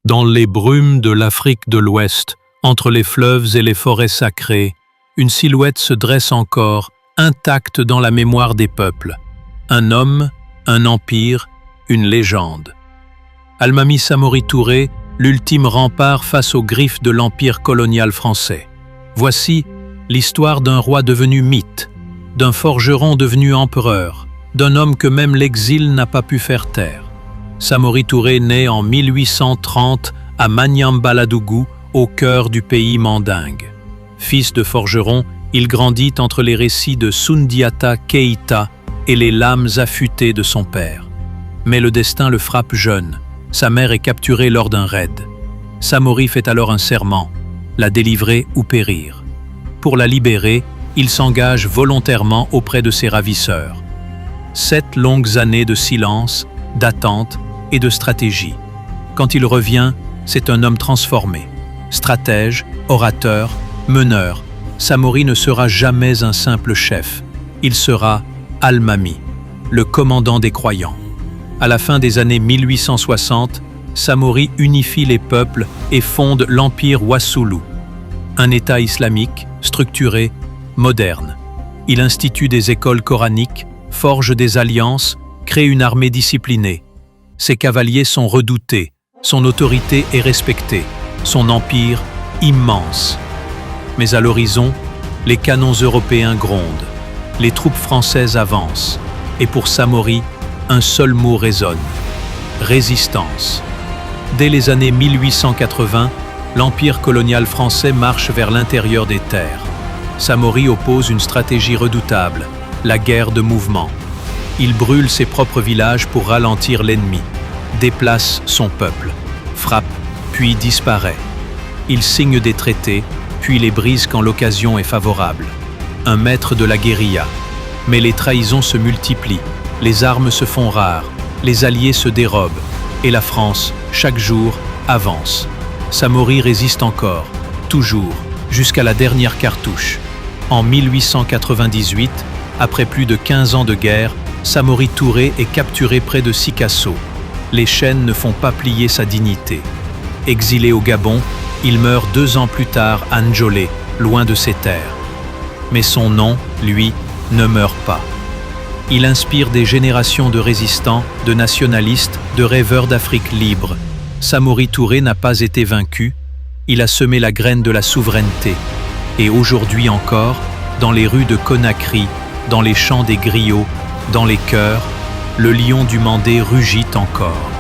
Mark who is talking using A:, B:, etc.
A: Dans les brumes de l'Afrique de l'Ouest, entre les fleuves et les forêts sacrées, une silhouette se dresse encore, intacte dans la mémoire des peuples. Un homme, un empire, une légende. Almami Samori Touré, l'ultime rempart face aux griffes de l'empire colonial français. Voici l'histoire d'un roi devenu mythe, d'un forgeron devenu empereur, d'un homme que même l'exil n'a pas pu faire taire. Samori Touré naît en 1830 à Manyambaladougou, au cœur du pays mandingue. Fils de forgeron, il grandit entre les récits de Soundiata Keïta et les lames affûtées de son père. Mais le destin le frappe jeune. Sa mère est capturée lors d'un raid. Samori fait alors un serment, la délivrer ou périr. Pour la libérer, il s'engage volontairement auprès de ses ravisseurs. 7 longues années de silence, d'attente et de stratégie. Quand il revient, c'est un homme transformé. Stratège, orateur, meneur, Samori ne sera jamais un simple chef. Il sera Almami, le commandant des croyants. À la fin des années 1860, Samori unifie les peuples et fonde l'empire Wassoulou, un État islamique, structuré, moderne. Il institue des écoles coraniques, forge des alliances, crée une armée disciplinée. Ses cavaliers sont redoutés, son autorité est respectée, son empire immense. Mais à l'horizon, les canons européens grondent, les troupes françaises avancent, et pour Samori, un seul mot résonne: résistance. Dès les années 1880, l'empire colonial français marche vers l'intérieur des terres. Samori oppose une stratégie redoutable, la guerre de mouvement. Il brûle ses propres villages pour ralentir l'ennemi, déplace son peuple, frappe, puis disparaît. Il signe des traités, puis les brise quand l'occasion est favorable. Un maître de la guérilla. Mais les trahisons se multiplient, les armes se font rares, les alliés se dérobent, et la France, chaque jour, avance. Samori résiste encore, toujours, jusqu'à la dernière cartouche. En 1898, après plus de 15 ans de guerre, Samori Touré est capturé près de Sikasso. Les chaînes ne font pas plier sa dignité. Exilé au Gabon, il meurt 2 ans plus tard à Ndjolé, loin de ses terres. Mais son nom, lui, ne meurt pas. Il inspire des générations de résistants, de nationalistes, de rêveurs d'Afrique libre. Samori Touré n'a pas été vaincu, il a semé la graine de la souveraineté. Et aujourd'hui encore, dans les rues de Conakry, dans les champs des griots, dans les chœurs, le lion du Mandé rugit encore.